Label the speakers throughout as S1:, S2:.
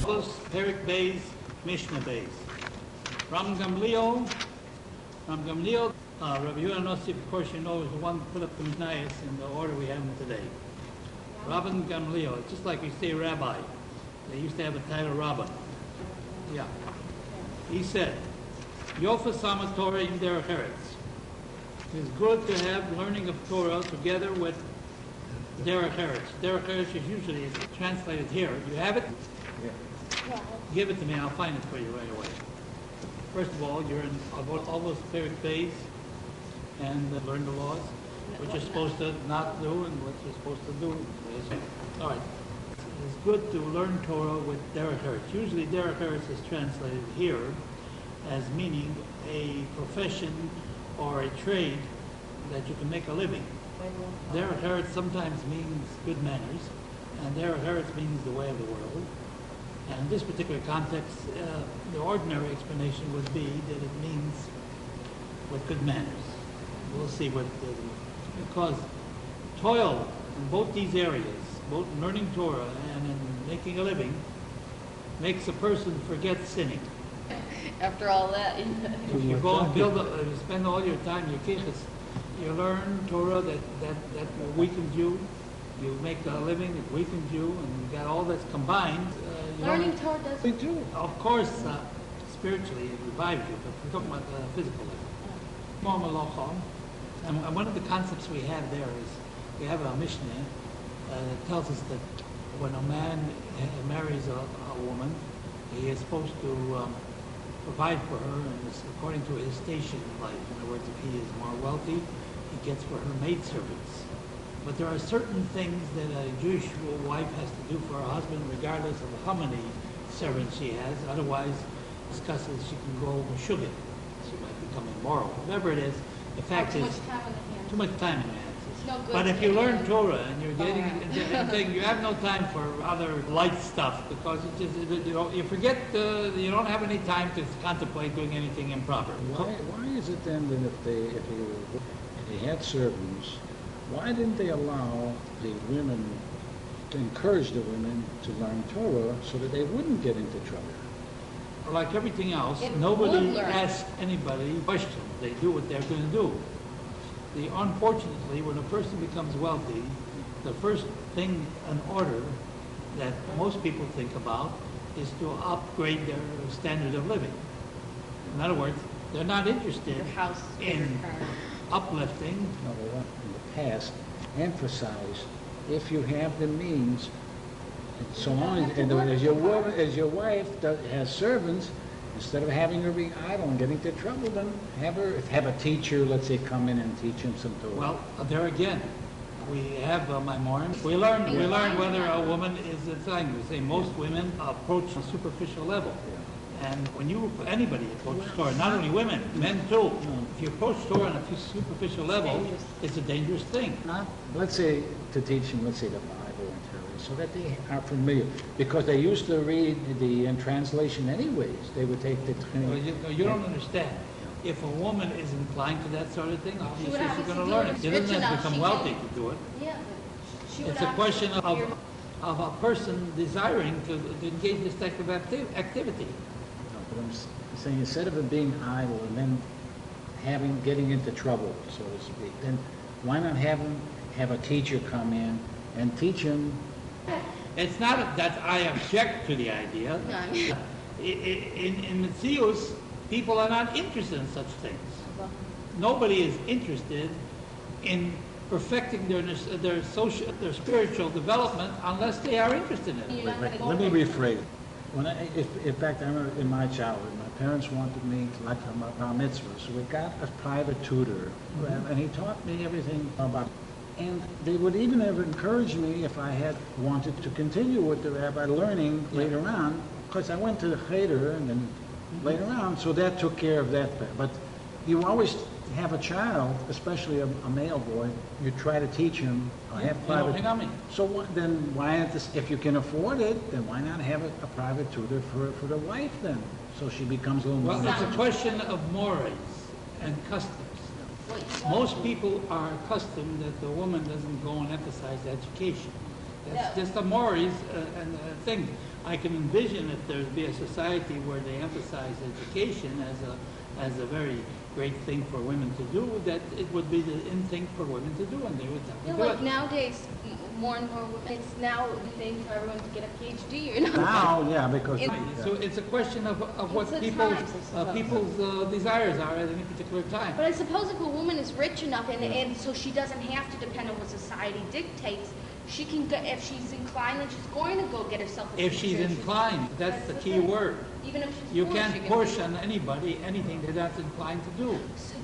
S1: AVOS, Pirkei, Mishnah Beis. Ram Gamliel, Rabbi Nossi, of course you know, is the one who put up the Mishnayos in the order we have them today. Rabbi Gamliel, it's just like we say Rabbi. They used to have a title Rabbi. Yeah. He said, Yofa Sama Torah in Derech Eretz. It's good to have learning of Torah together with Derech Eretz. Derech Eretz is usually translated here. You have it? Yeah. Give it to me, I'll find it for you right away. First of all, you're in AVOS Pirkei and learn the laws, what you're supposed to not do and what you're supposed to do. All right. It's good to learn Torah with Derech Eretz. Usually Derech Eretz is translated here as meaning a profession or a trade that you can make a living. Derech Eretz sometimes means good manners, and Derech Eretz means the way of the world. And in this particular context, the ordinary explanation would be that it means with good manners. We'll see what, because toil in both these areas, both in learning Torah and in making a living, makes a person forget sinning.
S2: After all that,
S1: if you go and you spend all your time, your kichas, you learn Torah that weakens you, you make a living, it weakens you, and you got all that's combined.
S2: Learning Torah does.
S1: We do. Of course, spiritually it revives you, but we're talking about the physical level. And one of the concepts we have there is, we have a Mishnah that tells us that when a man marries a woman, he is supposed to provide for her, and according to his station in life. In other words, if he is more wealthy, he gets for her maidservants. But there are certain things that a Jewish wife has to do for her husband, regardless of how many servants she has. Otherwise, discusses she can go sugar. She might become immoral. Whatever it is, the fact is too much time in the hands.
S2: No good.
S1: But if you learn Torah and you're getting you have no time for other light stuff, because you forget, you don't have any time to contemplate doing anything improper.
S3: Why is it then that if they had servants, why didn't they allow the women to encourage the women to learn Torah so that they wouldn't get into trouble?
S1: Like everything else, nobody asks anybody questions. They do what they're going to do. Unfortunately, when a person becomes wealthy, the first thing in order that most people think about is to upgrade their standard of living. In other words, they're not interested in uplifting.
S3: No, they want in the past emphasize if you have the means, so long as your wife has servants, instead of having her be idle and getting into trouble, then have a teacher, let's say, come in and teach him some Torah.
S1: Well, there again, we have Maimorim. We learn whether a woman is a thing. We say most women approach a superficial level. Yeah. And when anybody approaches Torah, not only women, men too. If you approach Torah on a superficial level, it's a dangerous thing.
S3: Let's say to teach them, let's say the Bible and Torah, so that they are familiar, because they used to read the translation anyways. They would take the.
S1: Well, you don't understand. If a woman is inclined to that sort of thing, obviously she's going to learn it. She doesn't have to become wealthy to do it.
S2: Yeah.
S1: It's a question of a person desiring to engage in this type of activity.
S3: No, but I'm saying instead of it being idle and then getting into trouble, so to speak, then why not have a teacher come in and teach him?
S1: It's not that I object to the idea. In Metzius, people are not interested in such things. Nobody is interested in perfecting their spiritual development unless they are interested in it.
S3: Let me rephrase it. In fact, I remember in my childhood, my parents wanted me to like bar mitzvah, so we got a private tutor, and he taught me everything about. And they would even have encouraged me if I had wanted to continue with the rabbi learning later on, because I went to the cheder and then later on, so that took care of that. But you always have a child, especially a male boy, you try to teach him, have private. So then why not, if you can afford it, then why not have a private tutor for the wife then? So she becomes a little more.
S1: Well, it's a question of mores and customs. Most people are accustomed that the woman doesn't go and emphasize education. That's just a mores and thing. I can envision if there'd be a society where they emphasize education as a very great thing for women to do, that it would be the in thing for women to do, and they would have to
S2: Yeah,
S1: do
S2: like
S1: it.
S2: nowadays, more and more women, it's now the thing for everyone to get a PhD, you know?
S3: Now, yeah, because.
S1: So it's a question of what
S2: It's the
S1: people's,
S2: times, I suppose.
S1: people's desires are at any particular time.
S2: But I suppose if a woman is rich enough and so she doesn't have to depend on what society dictates, she can go, if she's inclined, then she's going to go get herself a
S1: If she's
S2: teacher.
S1: inclined, that's the key word.
S2: Even if she's
S1: You
S2: poor, she
S1: can't
S2: can
S1: push
S2: do it.
S1: on anybody anything they're not inclined to do.
S2: So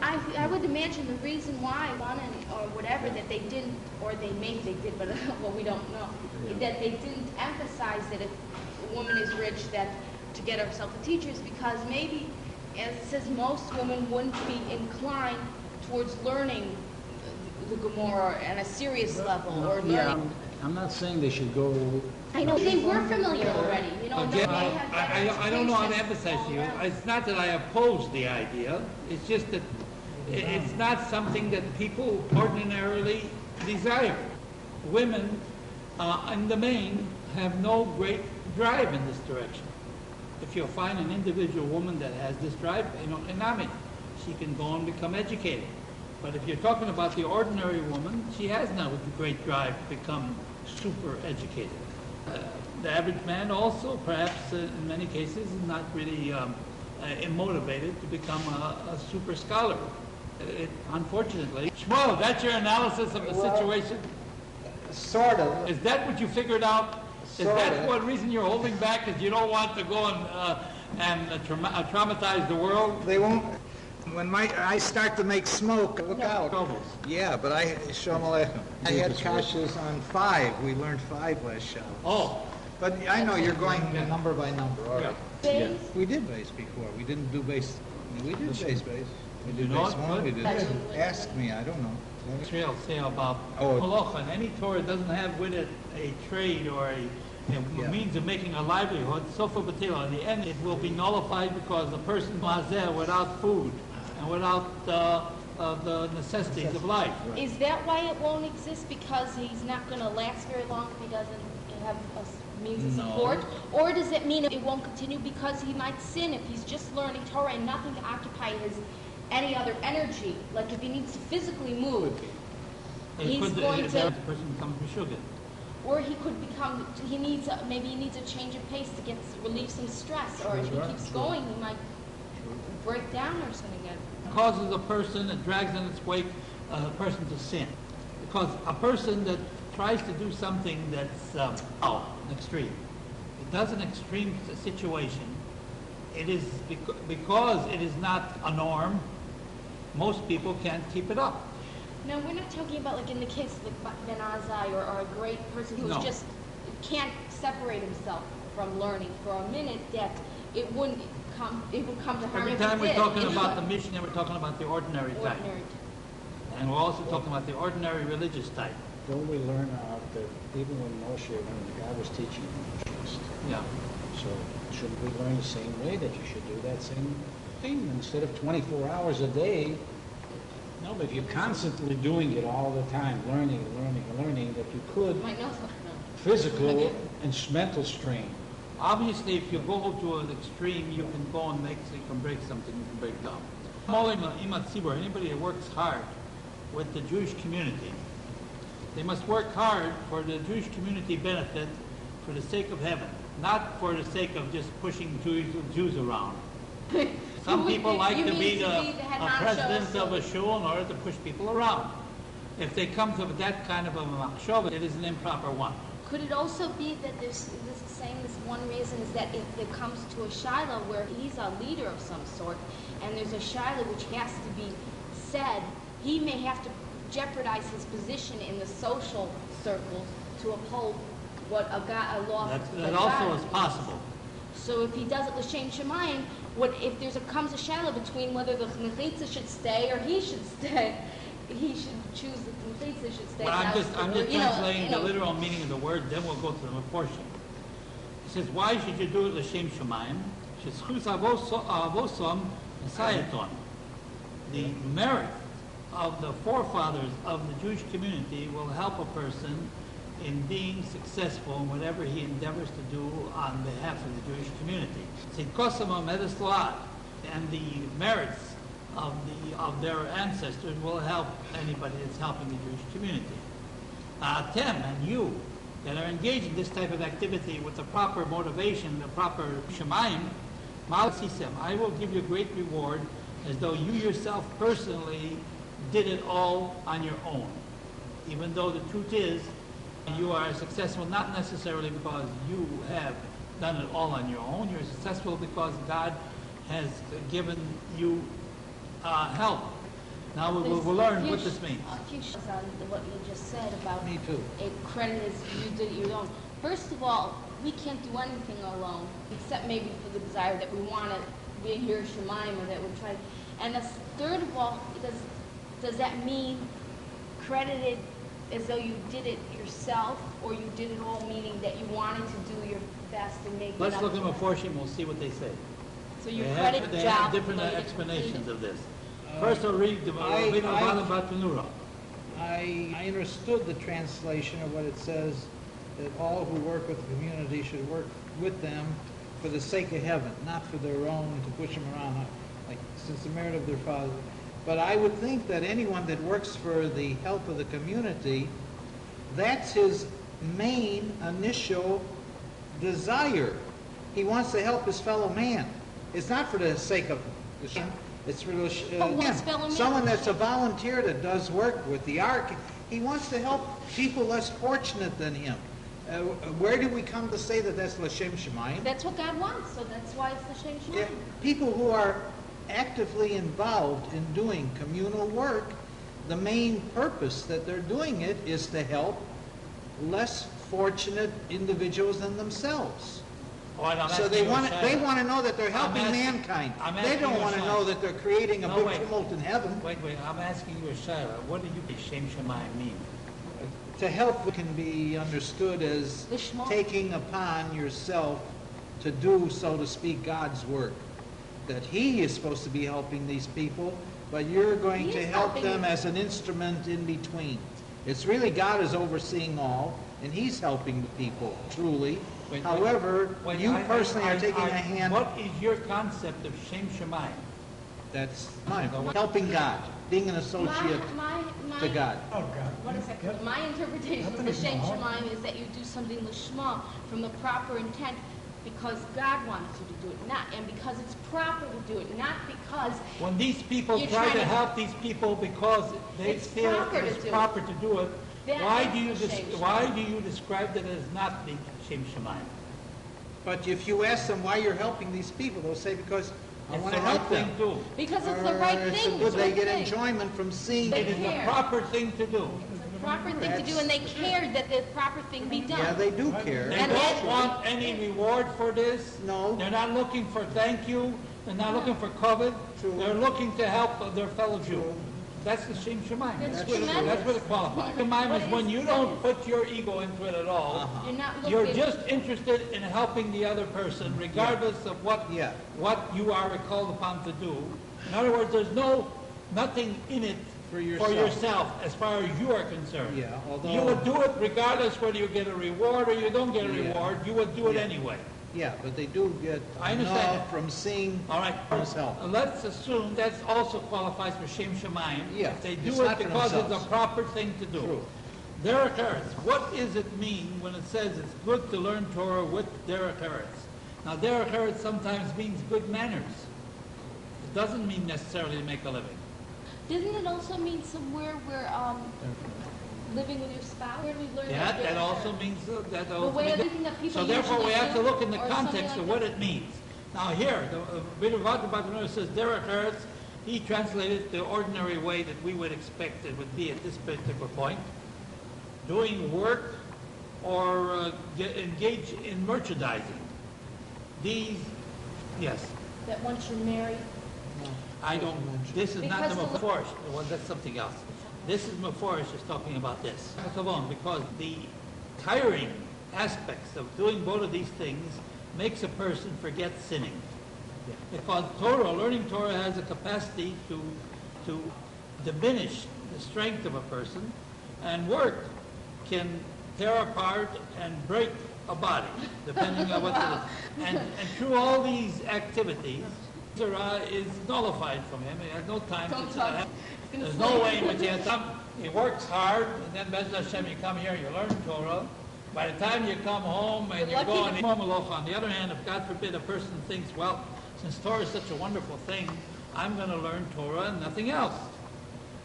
S2: I would imagine the reason why one or whatever that they didn't, or they maybe they did, but well, we don't know, that they didn't emphasize that if a woman is rich, that to get herself a teacher is because maybe, as it says, most women wouldn't be inclined towards learning the Gemara on a serious level or
S3: Yeah,
S2: learning.
S3: I'm not saying they should go.
S2: I know they were familiar already, you know.
S1: Again,
S2: they had better
S1: I don't know how to
S2: education
S1: emphasize to you.
S2: all around.
S1: It's not that I oppose the idea. It's just that it's not something that people ordinarily desire. Women, in the main, have no great drive in this direction. If you find an individual woman that has this drive, enami, she can go and become educated. But if you're talking about the ordinary woman, she has no great drive to become super educated. The average man also, perhaps in many cases, is not really motivated to become a super scholar. Unfortunately. Shmuel, that's your analysis of the situation?
S4: Sort of.
S1: Is that what you figured out? Is
S4: Sort
S1: that
S4: of.
S1: one reason you're holding back, is you don't want to go and traumatize the world?
S4: They won't. When I start to make smoke, look out.
S1: Troubles.
S4: Yeah, but Shalom Aleichem. I had kashas on 5. We learned 5 last show.
S1: Oh,
S4: But I know you're going number by number. All
S1: yeah.
S4: right.
S2: Base,
S4: We did base before. We didn't do base. We did base. We did
S1: You know
S4: base
S1: it?
S4: 1. We did.
S2: That's-
S4: Ask me. I don't know.
S1: Israel say about
S4: Oh.
S1: halacha, and any Torah doesn't have with it a trade or a
S4: Yeah.
S1: means of making a livelihood, sofa batila. In the end, it will be nullified because the person mazeh without food and without the necessities of life.
S2: is that why it won't exist? Because he's not going to last very long if he doesn't have a means of
S1: No.
S2: support? Or does it mean it won't continue because he might sin if he's just learning Torah and nothing to occupy his any other energy? Like if he needs to physically move, He's going to-
S1: The person becomes meshugah.
S2: or he could become, maybe he needs a change of pace to relieve some stress, or if he keeps going, he might break down or something.
S1: Causes a person, it drags in its wake a person to sin. Because a person that tries to do something that's an extreme, it does an extreme situation, it is because it is not a norm, most people can't keep it up.
S2: No, we're not talking about like in the case of like Ben Azai or a great person who's
S1: No.
S2: just can't separate himself from learning for a minute, that it would come to harm
S1: Every
S2: if
S1: time
S2: it
S1: we're
S2: did,
S1: talking
S2: you know?
S1: about the missionary, we're talking about the ordinary type.
S2: Ordinary.
S1: And we're also talking about the ordinary religious type.
S3: Don't we learn out that even when the guy was teaching Moshe,
S1: Yeah.
S3: so shouldn't we learn the same way that you should do that same thing instead of 24 hours a day? No, but if you're constantly doing it all the time, learning, that you could
S2: Might know something.
S3: physical and mental strain.
S1: Obviously, if you go to an extreme, you can go and you can break something, you can break down. Anybody that works hard with the Jewish community, they must work hard for the Jewish community benefit for the sake of heaven, not for the sake of just pushing Jews around. Some people like to be the president of a shul in order to push people around. If they come to that kind of a machshava, it is an improper one.
S2: Could it also be that this one reason is that if it comes to a shiloh where he's a leader of some sort, and there's a shiloh which has to be said, he may have to jeopardize his position in the social circles to uphold what a law.
S1: That also is possible.
S2: So if he does it l'shem shemayim, if comes a shiloh between whether the mechitza should stay or he should stay, he should choose that the mechitza should stay.
S1: But I'm just translating the
S2: know.
S1: literal meaning of the word, then we'll go to the portion. It says, why should you do it l'shem shemayim? Sheschus avosom esayaton. The merit of the forefathers of the Jewish community will help a person in being successful in whatever he endeavors to do on behalf of the Jewish community. And the merits of their ancestors will help anybody that's helping the Jewish community. Tem and you that are engaged in this type of activity with the proper motivation, the proper shemayim, I will give you a great reward as though you yourself personally did it all on your own. Even though the truth is, you are successful not necessarily because you have done it all on your own. You're successful because God has given you help. Now we'll learn what this means.
S2: A few shows on what you just said about
S4: Me too.
S2: it credit as you did it your own. First of all, we can't do anything alone, except maybe for the desire that we want to be here Shemaim or that we're trying. And third of all, does that mean credited as though you did it yourself, or you did it all, meaning that you wanted to do your best and make it
S1: Let's
S2: up
S1: look at
S2: to it?
S1: Meforshim, we'll see what they say.
S2: So your
S1: They
S2: credit
S1: have, they
S2: job.
S1: have different
S2: though you didn't
S1: explanations
S2: complete
S1: of this. First I'll read the Rabbi Batanura.
S4: I understood the translation of what it says, that all who work with the community should work with them for the sake of heaven, not for their own, to push them around, like since the merit of their father. But I would think that anyone that works for the help of the community, that's his main initial desire. He wants to help his fellow man. It's not for the sake of Hashem. It's for
S2: But what's fellow man?
S4: someone that's a volunteer that does work with the ark. He wants to help people less fortunate than him. Where do we come to say that that's L'Shem Shemayim?
S2: That's what God wants, so that's why it's the Shem Shemaim.
S4: Yeah, people who are actively involved in doing communal work, the main purpose that they're doing it is to help less fortunate individuals than themselves.
S1: Oh, and I'm
S4: So
S1: asking
S4: they
S1: you a
S4: want
S1: shadow.
S4: to know that they're helping
S1: asking-
S4: mankind.
S1: I'm
S4: They
S1: asking
S4: don't
S1: you a
S4: want to
S1: shadow.
S4: know that they're creating a
S1: No,
S4: big
S1: wait.
S4: tumult in heaven.
S1: Wait, I'm asking you a shadow. What do you Shem Shemayim mean?
S4: To help can be understood as
S2: Lishma.
S4: taking upon yourself to do, so to speak, God's work. That He is supposed to be helping these people, but you're going
S2: He
S4: to
S2: is
S4: help
S2: helping
S4: them
S2: them.
S4: as an instrument in between. It's really God is overseeing all, and He's helping the people, truly.
S1: Wait,
S4: However,
S1: wait,
S4: you
S1: I-
S4: personally
S1: I-
S4: are taking
S1: I-
S4: a hand.
S1: What is your concept of Shem Shemayim?
S4: That's mine. Helping God, being an
S2: My,
S4: associate
S2: my,
S4: to God.
S2: What is that? My interpretation of the Shem Shemaim is that you do something lishma from the proper intent because God wants you to do it, not and because it's proper to do it, not because
S1: When these people
S2: You're
S1: try
S2: trying
S1: to
S2: to-
S1: help these people because they
S2: It's
S1: feel
S2: proper to
S1: it's
S2: do it.
S1: proper to do it,
S2: That
S1: why
S2: is
S1: do you
S2: the Shem
S1: why do you describe that as not the Shem Shemayim?
S4: But if you ask them why you're helping these people, they'll say, because I
S1: It's
S4: want
S1: the
S4: to
S1: right
S4: help
S1: thing
S4: them.
S1: to do.
S2: because it's the right
S4: It's a
S2: thing.
S4: good-
S2: it's
S4: They
S2: the
S4: get
S2: thing.
S4: enjoyment from seeing
S2: They
S1: It is the
S2: care.
S1: proper thing to do.
S2: It's the proper thing to do, and they care that the proper thing be done.
S4: Yeah, they do care.
S1: They
S2: And
S1: don't
S2: then-
S1: want any reward for this.
S4: No.
S1: They're not looking for thank you. They're not looking for covet.
S4: True.
S1: They're looking to help their fellow Jew. That's the Shem Shemayim.
S2: That's
S1: That's what it-
S2: tremendous.
S1: that's what it qualifies. Shemayim is when you don't put your ego into it at all.
S2: You're not looking.
S1: You're just interested in helping the other person, regardless of what
S4: Yeah.
S1: you are called upon to do. In other words, there's nothing in it
S4: For
S1: for
S4: yourself.
S1: yourself as far as you are concerned.
S4: Yeah, although-
S1: You would do it regardless whether you get a reward or you don't get a
S4: Yeah.
S1: reward. You would do it
S4: Yeah.
S1: anyway.
S4: Yeah, but they do get
S1: I understand
S4: enough
S1: that.
S4: from seeing
S1: All right.
S4: His help.
S1: Let's assume that also qualifies for Shem Shemayim.
S4: Yeah,
S1: If they
S4: it's
S1: do it
S4: not for
S1: because it's
S4: themselves.
S1: a proper thing to do.
S4: True.
S1: Derech Eretz. What does it mean when it says it's good to learn Torah with Derech Eretz? Now, Derech Eretz sometimes means good manners. It doesn't mean necessarily to make a living.
S2: Doesn't it also mean somewhere where living with your spouse? Where do we learn
S1: That
S2: that?
S1: also means that
S2: The
S1: also
S2: way
S1: means
S2: of thinking that people
S1: so therefore we
S2: usually
S1: have to
S2: do,
S1: look in the
S2: or something
S1: context
S2: like
S1: of what
S2: that.
S1: it means. Now here, the Rabbi Batanura says Derech Eretz, he translated the ordinary way that we would expect it would be at this particular point. Doing work or engage in merchandising. These, yes,
S2: That once you're married,
S1: I don't, this is not the
S2: Because the-
S1: Meforish, well, that's something else. This is Meforish is talking about this. Because the tiring aspects of doing both of these things makes a person forget sinning. Because Torah, learning Torah has a capacity to diminish the strength of a person, and work can tear apart and break a body, depending on what it is. And through all these activities, Torah is nullified from him. He has no time to that. There's no way in which he has time. He works hard, and then Bez Hashem, you come here, you learn Torah. By the time you come home and you go on Malocha, on the other hand, if God forbid a person thinks, well, since Torah is such a wonderful thing, I'm going to learn Torah and nothing else.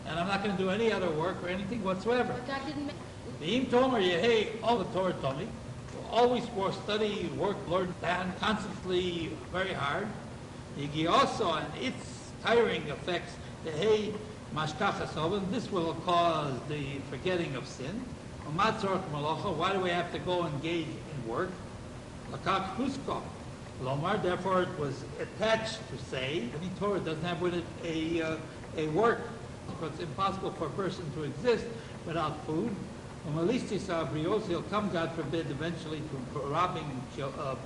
S1: And I'm not going to do any other work or anything whatsoever.
S2: But God didn't make...
S1: V'im tomer yehei, all the Torah told me, always for study, work, learn, and constantly very hard. Yigi also, and its tiring effects, the hey mashkachas oven, this will cause the forgetting of sin. Umatzork malacha, why do we have to go engage in work? Lakak husko. Lomar, therefore it was attached to say, any Torah doesn't have with it a work, because it's impossible for a person to exist without food. He'll come, God forbid, eventually to robbing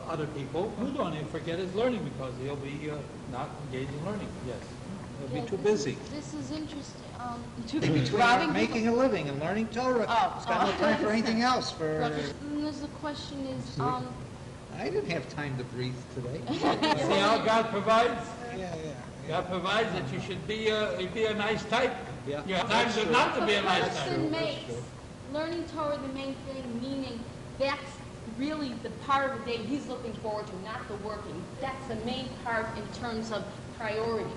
S1: other people. Who don't even forget his learning because he'll be not engaged in learning. Yes.
S4: He'll be too busy.
S2: This is interesting.
S4: Between making a living and learning Torah, he's got no time for anything else.
S2: And the question is,
S4: I didn't have time to breathe today.
S1: See how God provides?
S4: Yeah.
S1: God provides that you should be a nice type.
S4: Yeah.
S1: You have times not to be a nice type.
S2: person makes learning Torah the main thing, meaning that's really the part of the day he's looking forward to, not the working. That's the main part in terms of priority.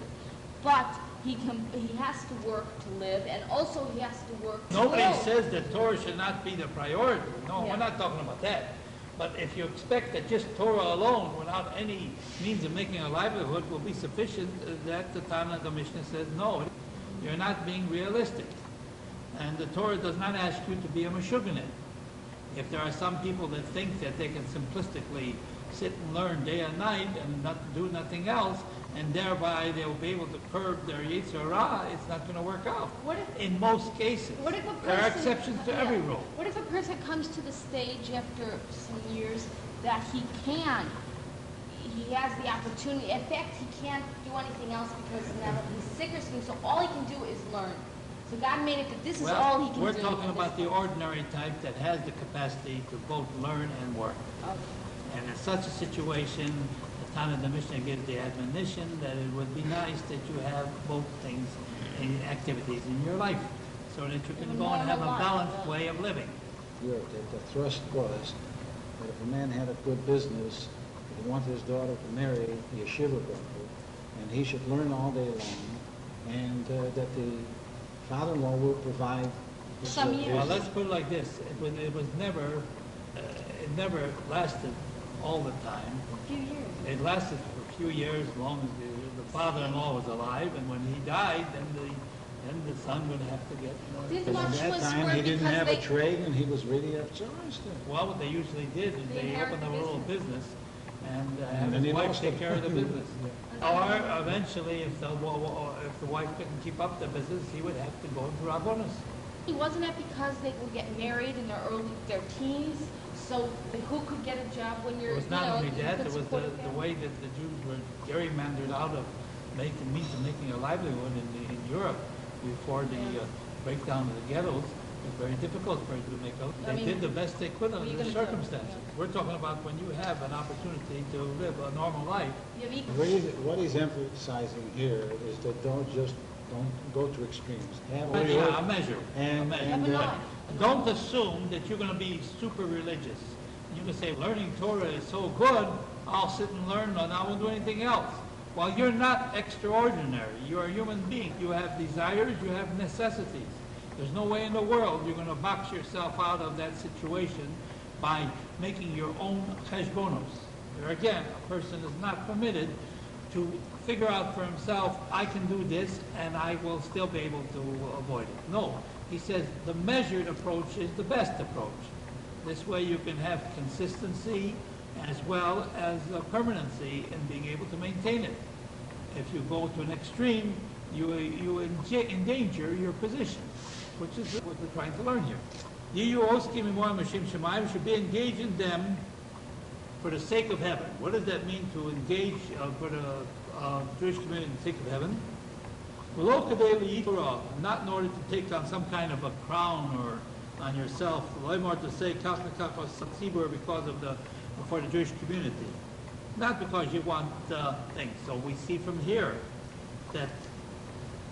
S2: But he has to work to live, and also he has to work to
S1: Nobody
S2: live.
S1: says that Torah should not be the priority. No,
S2: Yeah.
S1: we're not talking about that. But if you expect that just Torah alone, without any means of making a livelihood, will be sufficient, that the Tana, the Mishnah says, no, you're not being realistic. And the Torah does not ask you to be a meshuganet. If there are some people that think that they can simplistically sit and learn day and night and not do nothing else, and thereby they'll be able to curb their Yetzer Hara, it's not going to work out.
S2: What if-
S1: in most cases.
S2: What if a person,
S1: There are exceptions to every rule.
S2: What if a person comes to the stage after some years that he has the opportunity, in fact, he can't do anything else because now he's sick or something, so all he can do is learn. So God made it that this is all he can do.
S1: We're talking
S2: at
S1: about
S2: this
S1: the
S2: point.
S1: ordinary type that has the capacity to both learn and work.
S2: Okay.
S1: And in such a situation, the Tana the Mishnah gives the admonition that it would be nice that you have both things in activities in your life, so that you can go and have a balanced way of living.
S3: The thrust was that if a man had a good business, he wanted his daughter to marry a yeshiva brother, and he should learn all day long, and that the father-in-law will provide
S2: Some years.
S1: Well, let's put it like this, it was never, it never lasted all the time.
S2: A few years.
S1: It lasted for a few years, as long as the father-in-law was alive, and when he died, then the son would have to get...
S2: Didn't
S3: Because
S2: much
S3: at
S2: was
S3: that time,
S2: where
S3: he didn't
S2: because
S3: have
S2: they-
S3: a trade, and he was really a tourist.
S1: Well, what they usually did is
S2: They
S1: they
S2: inherit
S1: opened
S2: the
S1: a little business and have
S3: then
S1: his
S3: he
S1: wife
S3: lost
S1: take
S3: it.
S1: care of the business. Or eventually, if the wife couldn't keep up the business, he would have to go to Rabbonis.
S2: Wasn't that because they would get married in their teens? So who could get a job when you're,
S1: It was not only
S2: you
S1: that,
S2: could
S1: it was
S2: support a
S1: the
S2: family?
S1: way that the Jews were gerrymandered out of means of making a livelihood in Europe before the breakdown of the ghettos. It was very difficult for them to make a... They did the best they could
S2: what are
S1: under
S2: you
S1: the
S2: gonna do?
S1: circumstances. We're talking about when you have an opportunity to live a normal life.
S2: You have equal-
S3: What he's emphasizing here is that don't go to extremes. Have
S1: But
S3: a
S1: yeah,
S3: work
S1: a measure.
S3: and,
S1: a measure.
S3: and
S2: Have a
S1: Don't assume that you're going to be super religious. You can say, learning Torah is so good, I'll sit and learn and I won't do anything else. Well, you're not extraordinary. You're a human being. You have desires, you have necessities. There's no way in the world you're going to box yourself out of that situation by making your own cheshbonos. There again, a person is not permitted to figure out for himself, I can do this and I will still be able to avoid it. No, he says the measured approach is the best approach. This way you can have consistency as well as permanency in being able to maintain it. If you go to an extreme, you endanger your position, which is what we're trying to learn here. You should be engaged in them for the sake of heaven. What does that mean to engage for the Jewish community for the sake of heaven? Not in order to take on some kind of a crown on yourself, more to say kach v'kach or tzibur because of for the Jewish community, not because you want things. So we see from here that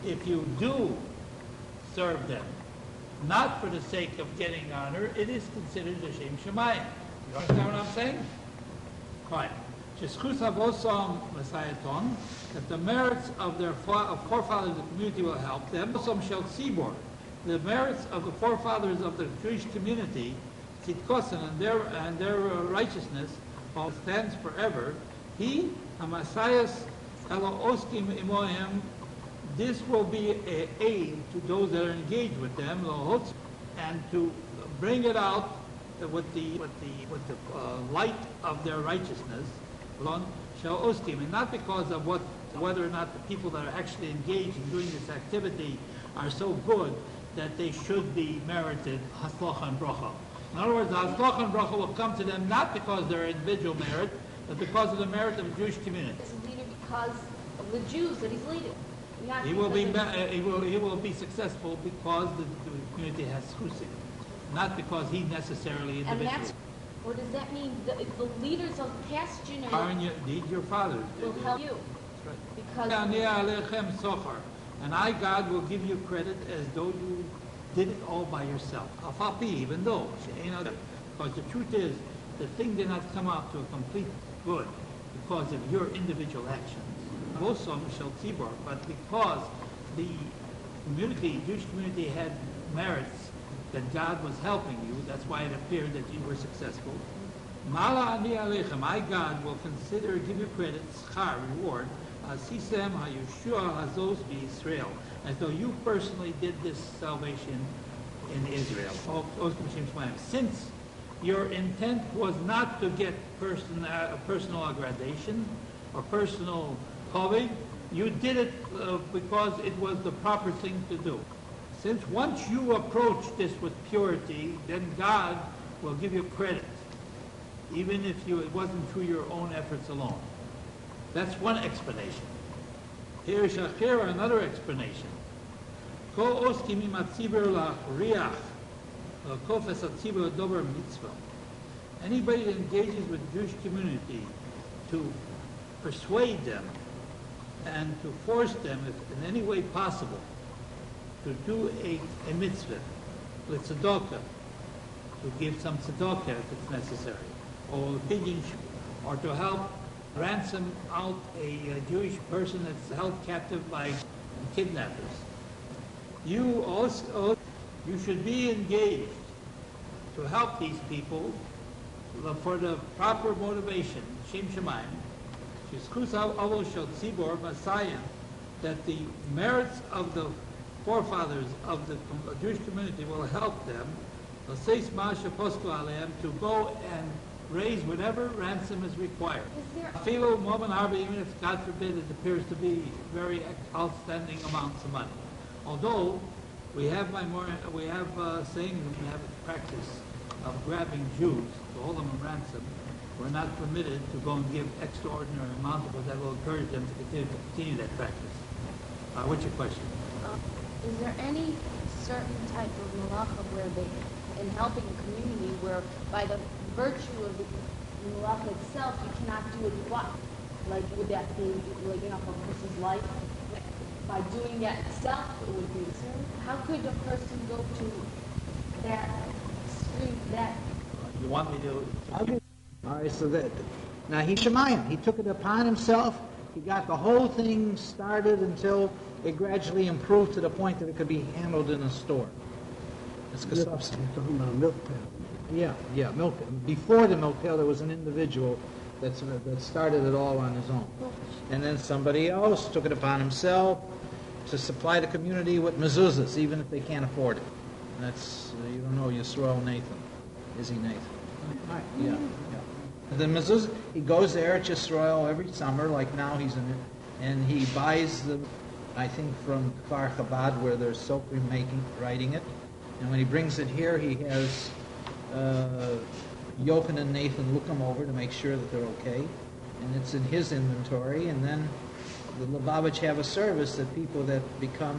S1: if you do serve them, not for the sake of getting honor, it is considered a Shem Shemayim. You understand what I'm saying? Fine. Sheskus Avosam Messiaton, that the merits of their forefathers of the community will help them. Avosam Shel Tzibor, the merits of the forefathers of the Jewish community, Tzidkosan, and their righteousness, all stands forever. He, Hamasayas Elo Oskim Imohem, this will be an aid to those that are engaged with them, and to bring it out with the light of their righteousness, and not because of whether or not the people that are actually engaged in doing this activity are so good that they should be merited haslacha and bracha. In other words, the haslacha and bracha will come to them not because of their individual merit, but because of the merit of the Jewish community.
S2: He's a leader because of the Jews that he's leading.
S1: He will be successful because the community has chusim, not because he necessarily individually.
S2: And that's, what does that mean? The leaders of past generations
S1: your fathers
S2: will help you.
S1: That's right. Because and I, God, will give you credit as though you did it all by yourself. Even though, because the truth is, the thing did not come out to a complete good because of your individual actions. Also, but because the community, Jewish community, had merits that God was helping you, that's why it appeared that you were successful. Mala ani aleichem, I, God, will give you credit, schar, reward, asisem hayushua hazos b'Yisrael, as though you personally did this salvation in Israel. Since your intent was not to get personal aggradation or personal kovig, you did it because it was the proper thing to do. Since once you approach this with purity, then God will give you credit, even if it wasn't through your own efforts alone. That's one explanation. Here is another explanation. Anybody that engages with the Jewish community to persuade them and to force them, if in any way possible, to do a mitzvah, with tzedakah, to give some tzedakah if it's necessary, or pigeon, or to help ransom out a Jewish person that's held captive by kidnappers. You should be engaged to help these people for the proper motivation, Shem Shemayim, that the merits of the forefathers of the Jewish community will help them to go and raise whatever ransom is required. Even if, God forbid, it appears to be very outstanding amounts of money. Although we have saying we have a practice of grabbing Jews to hold them in ransom, we're not permitted to go and give extraordinary amounts, but that will encourage them to continue that practice. What's your question?
S2: Is there any certain type of malacha where in helping a community, where by the virtue of the malacha itself, you cannot do it what? Like, would that be, like, for a person's life? By doing that itself, it would be. How could a person go to that extreme, that?
S1: You want me to?
S4: Okay. All right, so now he Shemayim. He took it upon himself. He got the whole thing started until it gradually improved to the point that it could be handled in a store. It's
S5: You're talking about a milk pail.
S4: Yeah, milk. Before the milk pail, there was an individual that started it all on his own. And then somebody else took it upon himself to supply the community with mezuzahs, even if they can't afford it. And that's, you don't know Yisrael Nathan. Is he Nathan? Right. Yeah. The mezuzah, he goes there at Yisrael every summer, like now he's in it, and he buys them, I think, from Kfar Chabad, where there's Sokrim writing it. And when he brings it here, he has Yochanan and Nathan look them over to make sure that they're okay. And it's in his inventory. And then the Lubavitch have a service that people that become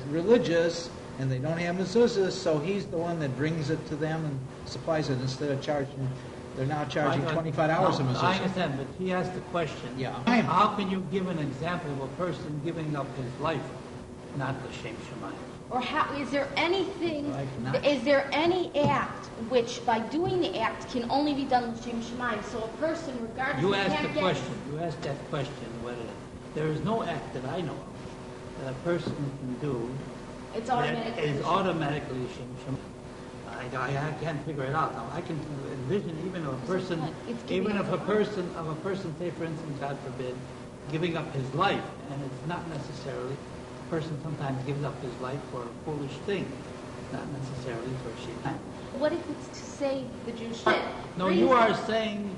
S4: religious and they don't have mezuzahs, so he's the one that brings it to them and supplies it instead of charging. They're now charging $25 a
S1: I
S4: mezuzah.
S1: understand, but he asked the question.
S4: Yeah.
S1: How can you give an example of a person giving up his life, not the Shem Shemayim?
S2: Or how, is there anything,
S4: Like
S2: is there any act which by doing the act can only be done with Shem Shemayim? So a person, regardless,
S1: You
S2: he
S1: asked
S2: can't
S1: the
S2: get-
S1: question. You asked that question. Whether there is no act that I know of that a person can do
S2: It's
S1: that
S2: automatic.
S1: is automatically Shem Shemayim. I can't figure it out. Now, I can envision even if a person,
S2: It's giving
S1: even
S2: up
S1: if a person, say for instance, God forbid, giving up his life, and it's not necessarily, a person sometimes gives up his life for a foolish thing, not necessarily for Shemayim.
S2: What if it's to save the Jewish nation?
S1: No, you are saying,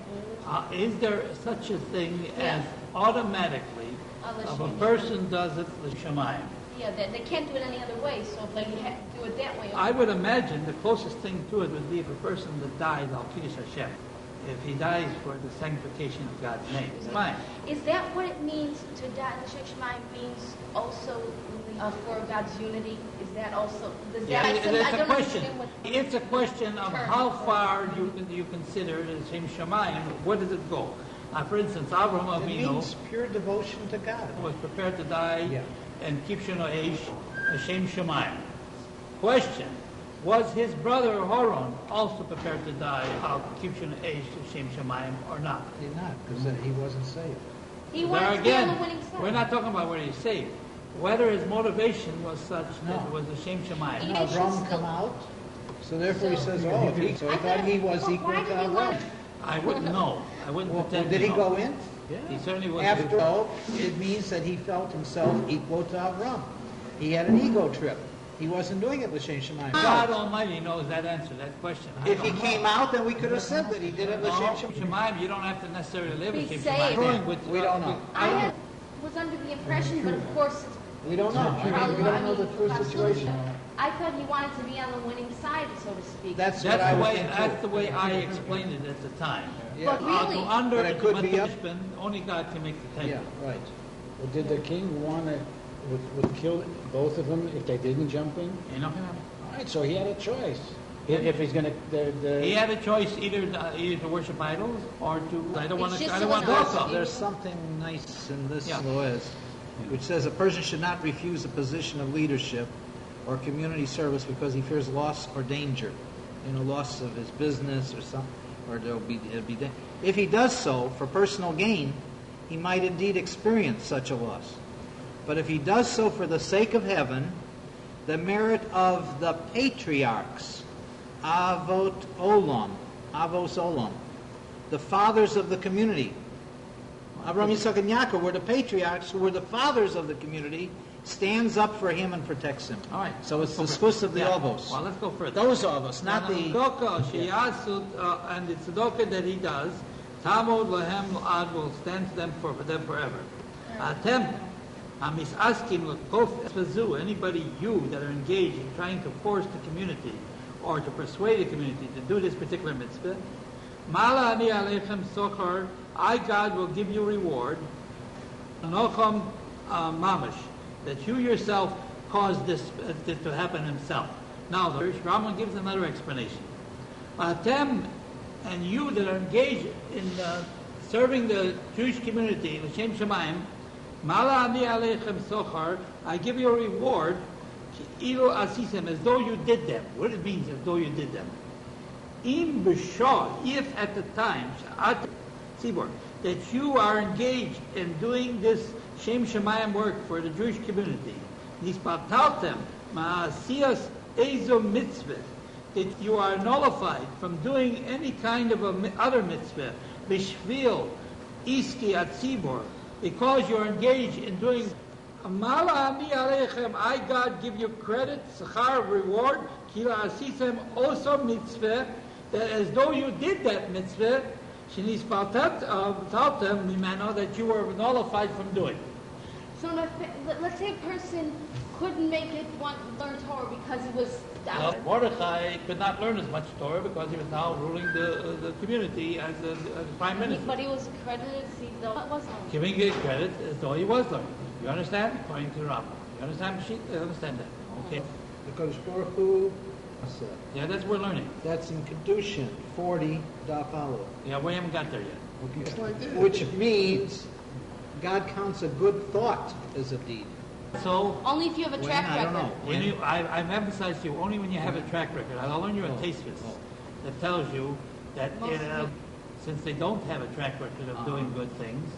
S1: is there such a thing as
S2: Yeah.
S1: automatically, if a person does it, the Shemayim?
S2: Yeah, they can't do it any other way, so if they have to do it that way.
S1: I would imagine the closest thing to it would be if a person that dies al Kiddush Hashem, if he dies for the sanctification of God's name. It's fine.
S2: Is that what it means to die? The Shem Shemayim means also for God's unity? Is that also, does
S1: Yeah,
S2: that,
S1: it's
S2: I
S1: a
S2: don't
S1: question.
S2: understand what.
S1: It's a question of
S2: Term.
S1: how far you consider the Shem Shemayim. Where does it go? For instance, Avraham
S4: It
S1: Avinu
S4: means pure devotion to God.
S1: was prepared to die
S4: Yeah.
S1: and keep Shino Eish, Shem Shemayim. Question: was his brother Horon also prepared to die out keep Shino Eish, Shem Shemayim, or not?
S4: He did not, because he wasn't saved.
S2: He
S1: There
S2: wanted to be on
S1: again,
S2: the winning side.
S1: we're not talking about where he's saved. Whether his motivation was such that
S4: No.
S1: it was a Shem Shemayim.
S2: He-
S4: Now,
S2: should
S4: Rum
S2: still-
S4: come out, so therefore he
S2: So-
S4: says, oh, if he, so he
S2: I
S4: thought he was
S2: why
S4: equal
S2: did
S4: to
S2: he
S4: Rum.
S2: want-
S1: I wouldn't know. I wouldn't
S4: Well,
S1: pretend
S4: did
S1: to
S4: he
S1: know.
S4: go in?
S1: He certainly was.
S4: After all, it means that he felt himself equal to Avram. He had an ego trip. He wasn't doing it with Shem Shemayim.
S1: God Almighty knows that answer, that question. I
S4: If he
S1: don't know.
S4: came out, then we could have said that he did it with
S1: No,
S4: Shem
S1: Shem
S4: Shemayim.
S1: Shemayim, you don't have to necessarily live with
S2: Be
S1: Shem
S2: saved.
S1: Shemayim.
S4: We don't know.
S2: I was under the impression, but of course,
S4: We don't know.
S2: probably,
S5: We don't know the true
S2: possibility.
S5: situation.
S2: I thought he wanted to be on the winning side, so to speak.
S4: That's what I was thinking.
S1: That's the way I explained it at the time.
S4: Yeah.
S2: But really-
S1: Under
S4: But it could be up-
S1: only God can make the
S4: Yeah,
S1: table.
S4: right.
S3: Well, did the king want to, would kill both of them if they didn't jump in?
S1: You know?
S3: All right, so he had a choice. If he's going to,
S1: He had a choice either to worship idols or to, I don't want
S2: It's
S1: to,
S2: just
S1: I don't want to
S2: enough.
S1: talk
S4: There's something nice in this,
S1: Yeah.
S4: Loez, which says a person should not refuse a position of leadership or community service because he fears loss or danger, loss of his business or something, or it'll be. If he does so for personal gain, he might indeed experience such a loss. But if he does so for the sake of heaven, the merit of the patriarchs, avos olam, the fathers of the community. Abraham, Yitzchak, and Yaakov were the patriarchs who were the fathers of the community, stands up for him and protects him.
S1: All right.
S4: So it's the schus of the avos.
S1: Well, let's go further.
S4: Those avos, not the...
S1: And the tzedakah that he does, Tamod lahem ad will stand to them for them forever. Atem, asking anybody you that are engaged in trying to force the community or to persuade the community to do this particular mitzvah, Mala ani aleichem sochar, I God will give you reward. Anocham mamash, that you yourself caused this to happen himself. Now the Rambam gives another explanation. Atem, and you that are engaged in serving the Jewish community, the Shem Shemayim, Mala ani aleichem sochar, I give you a reward, ilo asisem, as though you did them. What it means, as though you did them. Im b'shah, if at the time, that you are engaged in doing this Shem Shemayim work for the Jewish community, nispataltem ma'asiyas ezo mitzvah, that you are nullified from doing any kind of other mitzvah, b'shvil iski atzibor, because you're engaged in doing Amala ami aleichem, I God give you credit, sachar, reward, kila asisem also mitzvah, that as though you did that mitzvah, shinis paltem mimano, that you were nullified from doing.
S2: So let's say a person couldn't make it learn Torah because he was...
S1: Mordechai could not learn as much Torah because he was now ruling the community as the prime minister.
S2: But he was credited, see, though it wasn't.
S1: Giving it credit as though he was learning. You understand? According to Rabbi. You understand, Sheet? You understand that? Okay.
S4: The Kodesh Baruch Hu said.
S1: Yeah, that's what we're learning.
S4: That's in Kedushin 40, Daf Aleph.
S1: Yeah, we haven't got there yet.
S5: It's right there.
S4: Which means God counts a good thought as a deed.
S1: So,
S2: Only if you have a
S4: When?
S2: track
S4: I don't
S2: record.
S4: know.
S1: when you, I've emphasized to you, only when you have a track record. I'll learn you a tasteless that tells you that since they don't have a track record of doing good things,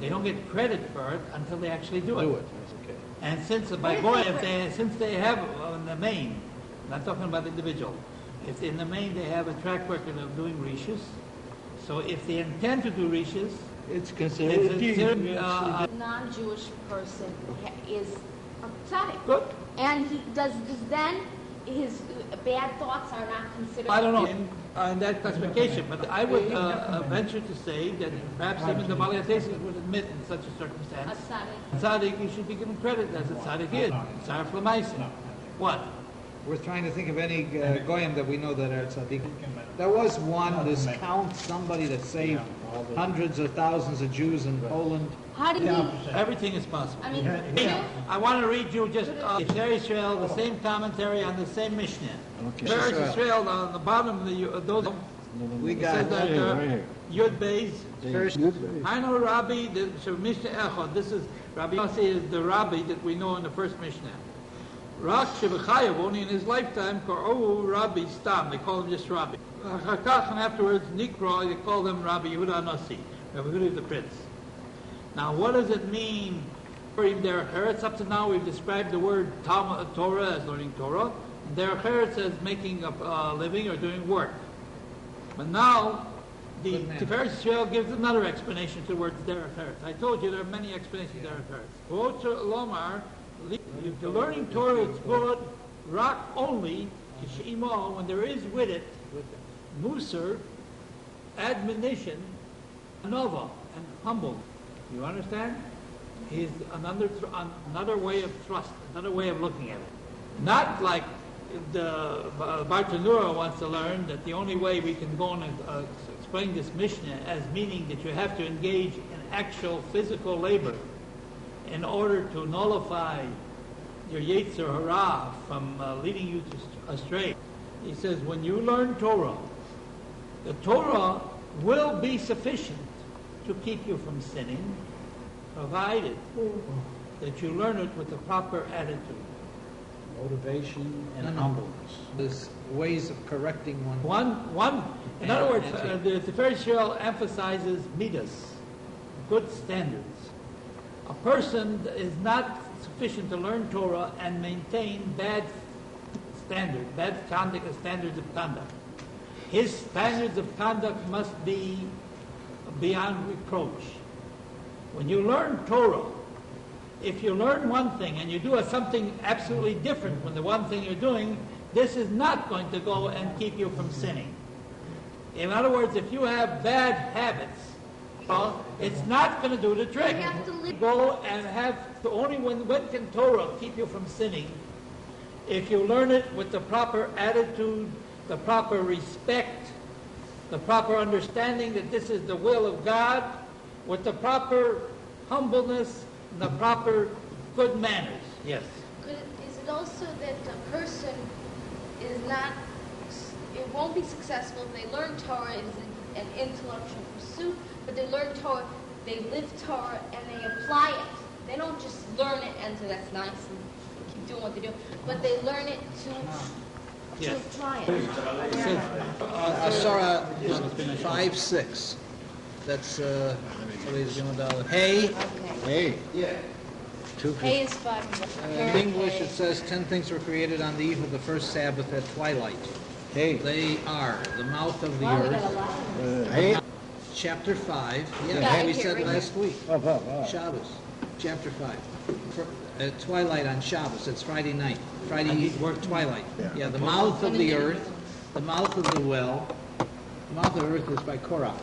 S1: they don't get credit for it until they actually do it.
S4: That's okay.
S1: And since by boy, since they have in the main, not talking about the individual, if in the main they have a track record of doing rishus, so if they intend to do rishus,
S5: It's
S1: it's
S5: considered a deed.
S2: A non-Jewish person is a tzaddik.
S1: good.
S2: And he does then his bad thoughts are not considered.
S1: I don't know in that classification, but I would venture to say that perhaps even the Balayatesis would admit in such a
S2: A
S1: circumstance,
S2: tzaddik.
S1: tzaddik, you should be given credit as a tzaddik is. Tzaref l'maisa. What?
S4: We're trying to think of any goyim that we know that are tzaddikim. There was one, this count, somebody that saved hundreds of thousands of Jews in Poland.
S2: How did he?
S1: Everything is possible.
S2: I mean,
S1: I want to read you just Eretz Israel, the same commentary on the same Mishnah.
S3: Okay.
S1: Eretz Israel, on the bottom of those,
S4: We
S1: it
S4: got
S1: says that
S3: right here.
S1: Yud Beis.
S4: First,
S1: I know Rabbi, so Mishnah Echad, this is, Rabbi Yossi is the Rabbi that we know in the first Mishnah. Rak Shebechayev, only in his lifetime, Kor'ohu Rabbi Stam, they call him just Rabbi. Achakach, and afterwards, Nikra, they call him Rabbi Yehuda Nasi, Rabbi Yehuda the Prince. Now, what does it mean for him Derech Eretz? Up to now, we've described the word Torah as learning Torah, and Derech Eretz as making a living or doing work. But now, the Tiferet Yisrael gives another explanation to the word Derech Eretz. I told you there are many explanations of Derech Eretz. V'otzer Lomar, if the learning Torah is good, rock only, Kishimo, when there is with it, Musar, admonition, Nova, and humble. You understand? Is another way of thrust, another way of looking at it. Not like the Bartanura wants to learn that the only way we can go and explain this Mishnah as meaning that you have to engage in actual physical labor in order to nullify your Yetzer Hara from leading you astray. He says, when you learn Torah, the Torah will be sufficient to keep you from sinning, provided that you learn it with the proper attitude.
S3: Motivation and
S4: No, no.
S3: humbleness.
S4: there's ways of correcting one.
S1: In other words, the Tiferet Yisrael emphasizes midas, good standards. A person is not sufficient to learn Torah and maintain bad standards of conduct. His standards of conduct must be beyond reproach. When you learn Torah, if you learn one thing and you do something absolutely different from the one thing you're doing, this is not going to go and keep you from sinning. In other words, if you have bad habits, well, it's not going to do the trick.
S2: You have to live.
S1: Go and have to only when can Torah keep you from sinning? If you learn it with the proper attitude, the proper respect, the proper understanding that this is the will of God, with the proper humbleness and the proper good manners. Yes.
S2: Is it also that a person is not, it won't be successful if they learn Torah as an intellectual pursuit, but they learn Torah, they live Torah, and they apply it. They don't just learn it and say that's nice and keep doing what they do, but they learn it to apply it.
S4: Asara 5:6. That's Hey.
S2: Okay.
S3: Hey.
S2: Hay is 5.
S4: In English, it says 10 things were created on the eve of the first Sabbath at twilight.
S3: Hey.
S4: They are the mouth of the
S2: Wow, we got a
S4: earth.
S2: lot.
S3: Hey.
S4: Chapter 5.
S2: Yeah,
S4: Yeah, we
S2: here,
S4: said
S2: right
S4: last week.
S3: Oh.
S4: Shabbos. Chapter 5. At twilight on Shabbos. It's Friday night. Friday work twilight. Yeah, the mouth of the earth, the mouth of the well. The mouth of the earth is by Korah.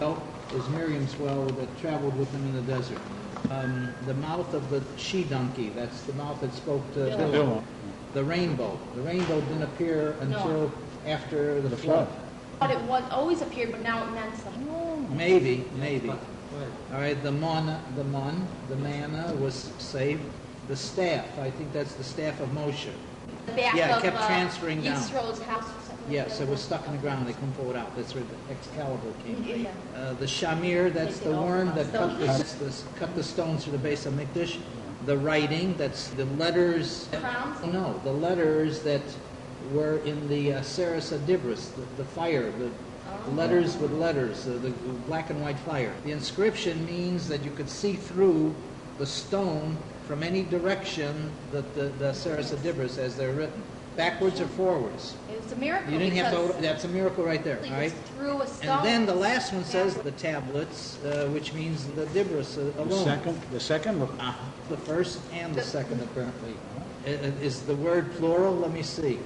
S4: Is Miriam's well that traveled with him in the desert. The mouth of the she-donkey, that's the mouth that spoke to Bill. The rainbow. The rainbow didn't appear until after the flood.
S2: But it was always appeared, but now it meant something.
S4: Maybe. All right, the manna was saved. The staff, I think that's the staff of Moshe.
S2: back
S4: Yeah, it
S2: of
S4: kept transferring down.
S2: Yisro's house or something.
S4: Yes,
S2: like
S4: it was
S2: that.
S4: stuck in the ground, they couldn't pull it out, that's where the Excalibur came from.
S2: Yeah.
S4: The shamir, that's
S2: Take
S4: the
S2: it off
S4: worm
S2: on
S4: that
S2: stones.
S4: cut the stones through the base of Mikdash. The writing, that's the letters.
S2: Crowns?
S4: No, the letters that were in the Seres Adibris, the fire, the letters with letters, the black and white fire. The inscription means that you could see through the stone from any direction that the Seres Adibris as they're written, backwards or forwards.
S2: It was a miracle.
S4: You didn't have
S2: because
S4: to. That's a miracle right there.
S2: it
S4: All right.
S2: was through a stone.
S4: And then the last one says the tablets, which means the dibros alone.
S3: The second look.
S4: The first and the second apparently. Is the word plural? Let me see.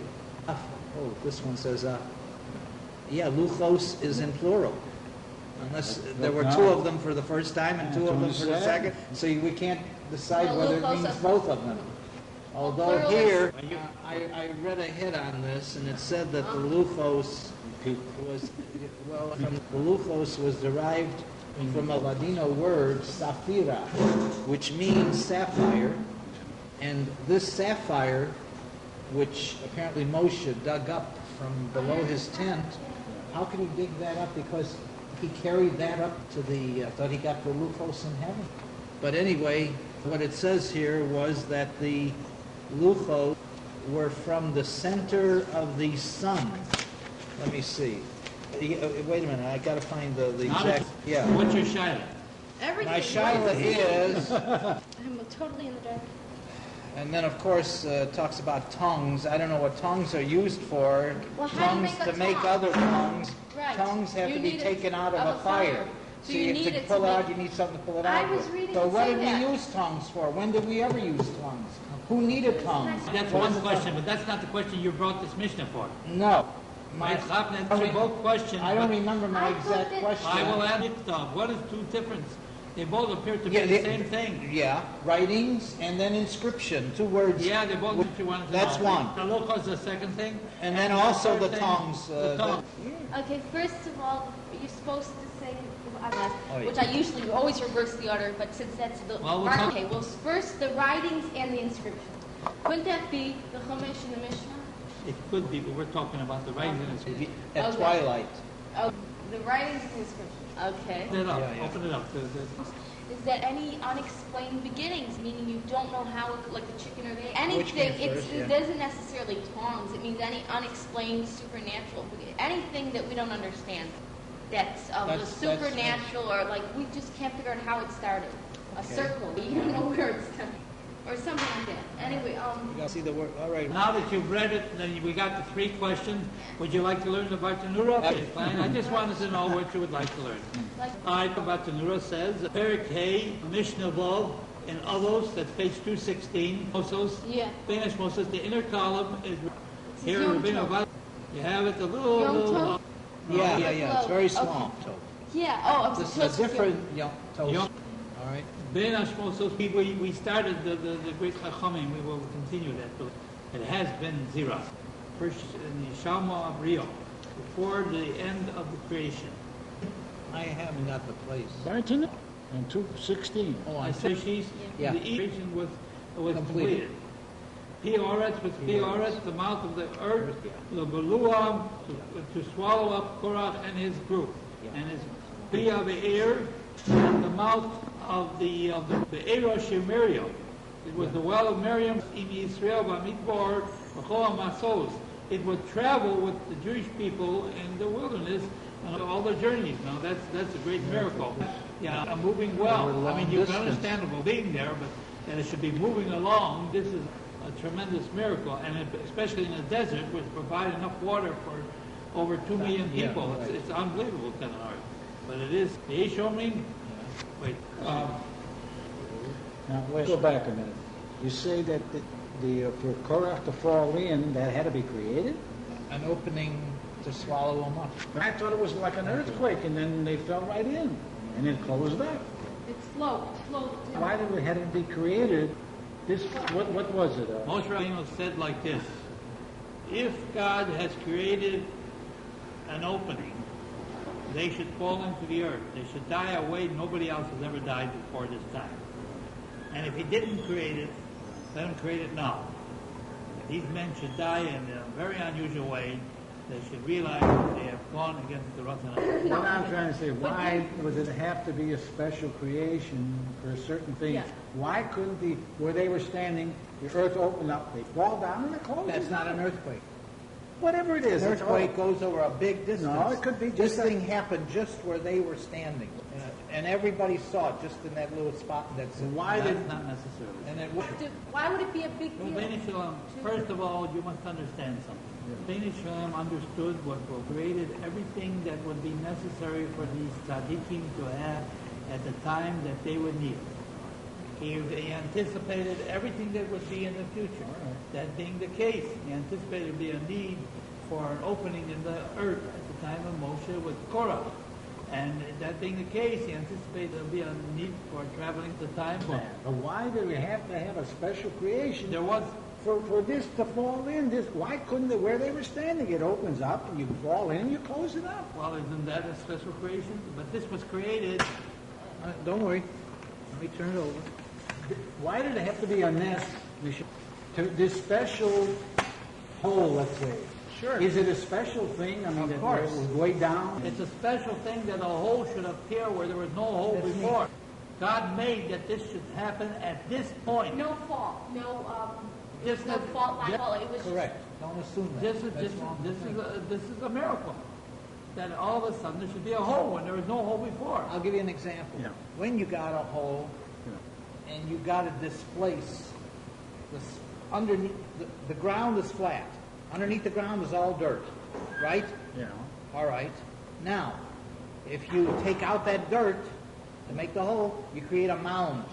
S4: Oh, this one says, yeah, luchos is in plural. Unless there were two of them for the first time and two of them for the second. So we can't decide
S2: No,
S4: whether it
S2: luchos
S4: means
S2: are-
S4: both of them. Although
S2: plural
S4: here, I read ahead on this, and it said that the luchos was, well, the luchos was derived from a Ladino word, safira, which means sapphire. And this sapphire, which apparently Moshe dug up from below his tent, how could he dig that up? Because he carried that up to the, thought he got the luchos in heaven. But anyway, what it says here was that the luchos were from the center of the sun. Let me see. Wait a minute, I gotta find the exact, yeah.
S1: What's your shaila?
S2: Everything.
S4: My shaila is,
S2: I'm totally in the dark.
S4: and then of course talks about tongues. I don't know what tongues are used for.
S2: Well, how do you
S4: Tongues
S2: make a
S4: to make
S2: tongue?
S4: other tongues.
S2: Right.
S4: Tongues have
S2: You
S4: to be
S2: need
S4: taken out of a fire.
S2: So you need
S4: to
S2: it
S4: pull
S2: to
S4: it out,
S2: make-
S4: you need something to pull it
S2: I
S4: out
S2: was
S4: with.
S2: reading
S4: So
S2: it
S4: what
S2: say
S4: did we
S2: that.
S4: use tongues for? When did we ever use tongues? Who needed tongues?
S1: That's one question, but that's not the question you brought this Mishnah for.
S4: No.
S1: My answer both questions.
S4: I don't
S1: but
S4: remember my
S2: I thought
S4: exact
S2: that-
S4: question.
S1: I will add it. What is two difference? They both appear to be
S4: Yeah,
S1: the same thing.
S4: Yeah, writings and then inscription, 2 words.
S1: Yeah, they both what you wanted to
S4: That's
S1: know.
S4: one.
S1: The local is the second thing.
S4: And then also the
S1: third thing,
S4: tongues.
S1: the tongue.
S2: Okay, first of all, you're supposed to say,
S4: Oh, yeah.
S2: which I usually always reverse the order, but since that's the
S1: Well, we'll talk-
S2: okay, well, first the writings and the inscription. Couldn't that be the Chumash and the Mishnah?
S1: It could be, but we're talking about the writings and inscription.
S4: At
S2: Okay.
S4: twilight.
S2: Oh, the writings and the inscription. Okay.
S1: Open it up.
S4: Yeah, yeah.
S1: Open it up.
S2: Is there any unexplained beginnings, meaning you don't know how, like the chicken or the egg?
S4: Which
S2: Anything,
S4: came first,
S2: it
S4: yeah.
S2: doesn't necessarily tongues. It means any unexplained supernatural, anything that we don't understand. That's the
S4: That's-
S2: supernatural, or like we just can't figure out how it started. A circle, you don't know where it started, or something like that. Anyway,
S4: You gotta see the word, all right.
S1: Now that you've read it, then we got the 3 questions. Would you like to learn the Bartanura? Okay, fine. I just wanted to know what you would like to learn.
S2: like
S1: All right, the Bartanura says, Pirkei, Mishnah Vav, in AVOS, that's page 216. Mosos,
S2: yeah.
S1: finish Moses. The inner column is here.
S2: Yom
S1: Rabbeinu
S2: Tov.
S1: Avad. You have it a little.
S2: Yom Tov?
S4: Yeah, it's very
S2: Okay.
S4: small. So,
S2: Yeah. Oh, I'm
S4: this
S2: supposed
S4: is
S2: to
S4: a different, toast.
S1: Yom-
S4: All right.
S1: Ben Ashmosos, we started the great Chachamim, we will continue that, but it has been Zira. First in the Shalma of Rio, before the end of the creation.
S4: I haven't got the place.
S3: Barton and 216.
S4: Oh,
S1: I
S4: I
S1: say
S4: see.
S1: she's,
S4: Yeah.
S1: the creation was
S4: Completed.
S1: completed. Eretz was Eretz, the mouth of the earth, the Beluam, to swallow up Korach and his group. And his Pia Be'er, the mouth of the Be'er Miriam. It was the well of Miriam, in Israel, Bamidbar, B'chol Masos. It would travel with the Jewish people in the wilderness on all their journeys. Now that's a great miracle. Yeah, moving well. I mean, you can understand about being there, but that it should be moving along. This is a tremendous miracle, and especially in a desert, which provide enough water for over 2 million
S4: Yeah,
S1: people.
S4: right.
S1: It's unbelievable kind of art. But it is. The Ishomim, wait.
S3: Now, go back a minute. You say that for Korach to fall in, that had to be created?
S4: An opening to swallow them up.
S3: I thought it was like an earthquake, and then they fell right in, and it closed up.
S2: It's float.
S3: Why did it have to be created? What was it?
S1: Moshe Rabbeinu said like this: if God has created an opening, they should fall into the earth. They should die a way nobody else has ever died before this time. And if He didn't create it, let Him create it now. these men should die in a very unusual way. They should realize that they have gone against the Ratzon.
S3: What I'm trying to say, why does it have to be a special creation for certain things?
S2: Yeah.
S3: Why couldn't where they were standing, the earth opened up, they fall down and it closes
S4: That's not
S3: down?
S4: an earthquake.
S3: Whatever it is.
S4: An
S3: it's
S4: earthquake
S3: all-
S4: goes over a big distance.
S3: No, it could be
S4: This
S3: just a-
S4: thing happened just where they were standing, and everybody saw it just in that little spot. That's it.
S3: Why did,
S1: That's not necessarily.
S4: And it,
S2: Why would it be a big
S1: Well,
S2: deal?
S1: Bnei Shalom, first of all, you must understand something. Bnei Shalom understood what created everything that would be necessary for these tzaddikim to have at the time that they would need it. He anticipated everything that would be in the future. That being the case, he anticipated there would be a need for an opening in the earth at the time of Moshe with Korah. And that being the case, he anticipated there would be a need for traveling to time.
S3: but why do we have to have a special creation?
S1: There was
S3: For this to fall in, why couldn't where they were standing, it opens up and you fall in, you close it up.
S1: Well, isn't that a special creation? But this was created.
S4: don't worry. Let me turn it over.
S3: Why did it have to be a nest? This special hole, let's say.
S4: Sure.
S3: Is it a special thing? I mean,
S4: Of
S3: that
S4: course.
S3: it was way down?
S1: It's a special thing that a hole should appear where there was no hole
S4: That's
S1: before. God made that this should happen at this point.
S2: No fault,
S1: Just
S2: no
S1: that-
S2: fault line. Well, it was
S4: Correct. Don't assume that.
S1: This is
S4: That's wrong.
S1: this is a miracle. That all of a sudden there should be a hole when there was no hole before.
S4: I'll give you an example.
S3: Yeah.
S4: When you got a hole and you got to displace this underneath, the ground is flat. Underneath the ground is all dirt, right?
S3: Yeah.
S4: All right. Now, if you take out that dirt to make the hole, you create a mound.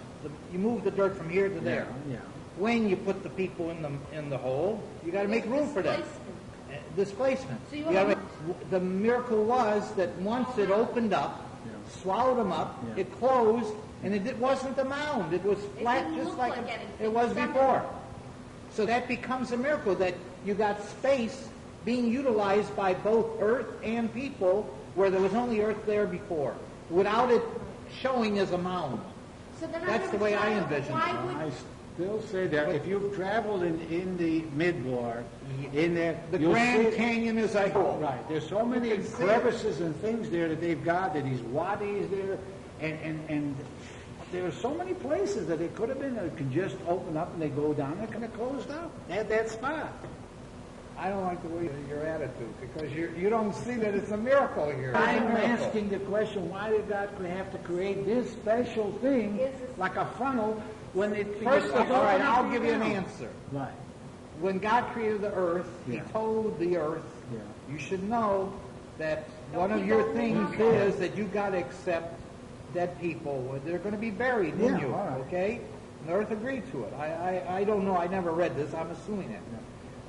S4: You move the dirt from here to there.
S3: Yeah.
S4: When you put the people in the hole, you got to make room for them. Displacement.
S2: So you
S4: You
S2: have
S4: gotta the miracle was that once it opened up,
S3: Yeah.
S4: swallowed them up,
S3: Yeah.
S4: it closed, and it wasn't a mound. It was flat,
S2: didn't
S4: just
S2: look
S4: like
S2: like anything.
S4: it was
S2: Something-
S4: before. So that becomes a miracle that you got space being utilized by both earth and people where there was only earth there before, without it showing as a mound.
S2: So then
S4: That's the way I envision it.
S2: Why would
S3: I still say that if you've traveled in the Midbar, in there,
S4: The
S3: you'll
S4: Grand
S3: see-
S4: Canyon is a hole.
S3: Right, there's so many
S4: can see it.
S3: crevices and things there that they've got, that these wadis there, and there are so many places that it could have been, that it could just open up and they go down, they're kind of closed up at that spot.
S4: I don't like the way your attitude, because you don't see that it's a miracle here. It's a
S3: I'm
S4: miracle.
S3: asking the question, why did God have to create this special thing, like a funnel, when it...
S4: First of all, right, I'll give you an
S3: down?
S4: answer.
S3: Right,
S4: When God created the earth, He
S3: Yeah.
S4: told the earth,
S3: yeah.
S4: you should know that one of
S2: people
S4: your
S2: live
S4: things
S2: on earth.
S4: is that you got to accept dead people. They're going to be buried in
S3: Yeah,
S4: you,
S3: all right.
S4: okay? And the earth agreed to it. I don't know. I never read this. I'm assuming it.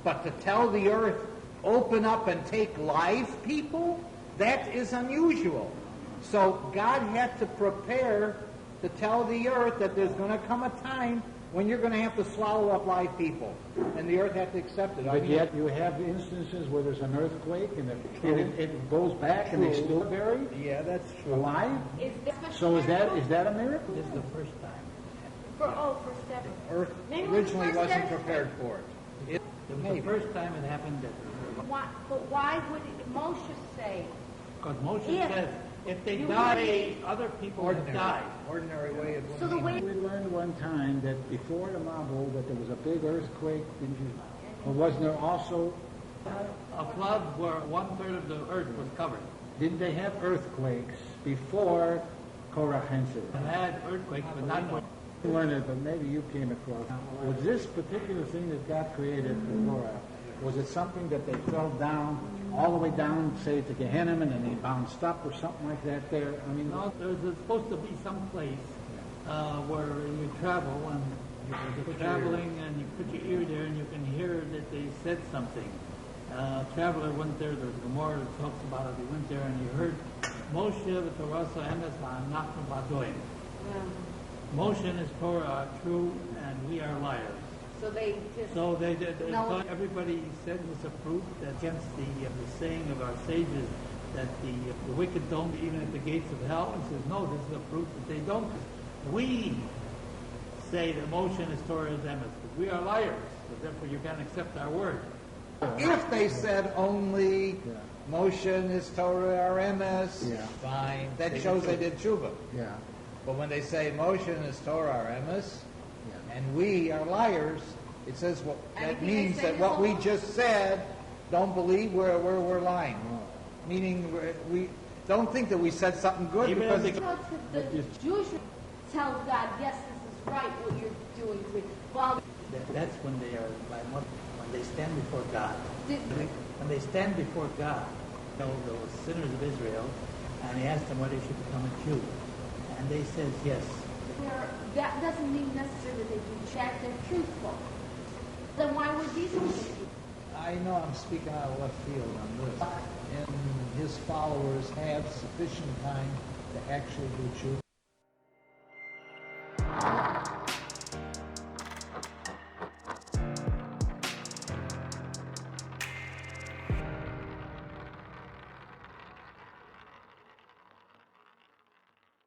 S4: But to tell the earth, open up and take live people, that is unusual. So God had to prepare to tell the earth that there's going to come a time when you're going to have to swallow up live people. And the earth had to accept it. I
S3: But
S4: mean,
S3: yet you have instances where there's an earthquake and it goes back and they
S4: True.
S3: still buried
S4: yeah, that's true.
S3: alive.
S2: is this special
S3: So is
S2: miracle?
S3: that a miracle?
S1: This is the first time.
S2: for seven?
S4: Earth
S2: Maybe it was
S4: originally
S2: first
S4: wasn't
S2: there.
S4: prepared for it.
S1: It was
S4: Maybe.
S1: the first time it happened that.
S2: Why would Moshe say?
S1: Because Moshe
S2: Yeah.
S1: says, if they
S2: You
S1: die, other people have
S4: Ordinary.
S1: died.
S4: Ordinary way it
S2: So the way
S3: We learned one time that before the Mabul that there was a big earthquake, didn't you? Or wasn't there also,
S1: A flood where 1/3 of the earth was covered.
S3: didn't they have earthquakes before Korach incident?
S1: It had earthquakes, but not one.
S3: You learned it, but maybe you came across. Was this particular thing that God created for Korach, was it something that they fell down, all the way down, say, to Gehenna, and then they bounced up or something like that there? I mean,
S1: No, there's supposed to be some place where you travel and you're traveling and you put your ear there and you can hear that they said something. Traveler went there, there's Gomorrah that talks about it. He went there and he heard Moshe v'Torah emes v'anachnu b'adoim. Moshe and his Torah are true and we are liars.
S2: So they just
S1: So they did.
S2: No.
S1: So everybody said was a proof that against the saying of our sages that the wicked don't even at the gates of hell. And says no, this is a proof that they don't. We say the motion is Torah is emes. But we are liars, so therefore you can't accept our word.
S4: If they said only
S3: Yeah.
S4: motion is Torah or emes,
S3: Yeah.
S4: fine, that shows they did tshuva.
S3: Yeah,
S4: But when they say motion is Torah or emes,
S3: yeah.
S4: and we are liars, it says what that
S2: Anything I
S4: means
S2: say
S4: that
S2: is
S4: what we
S2: wrong?
S4: just said, don't believe we're lying. Meaning we don't think that we said something good
S1: Even
S4: because
S1: if
S2: Because the Jewish tells God, yes, this is right, what you're doing to me. Well,
S1: That's when they are, when they stand before God.
S2: did,
S1: When they stand before God, you know, those sinners of Israel, and he asked them whether they should become a Jew. And they says yes.
S2: that doesn't mean necessarily that they do check, they're truthful. Then why would these people?
S4: I know I'm speaking out of left field on this. And his followers have sufficient time to actually do tshuva.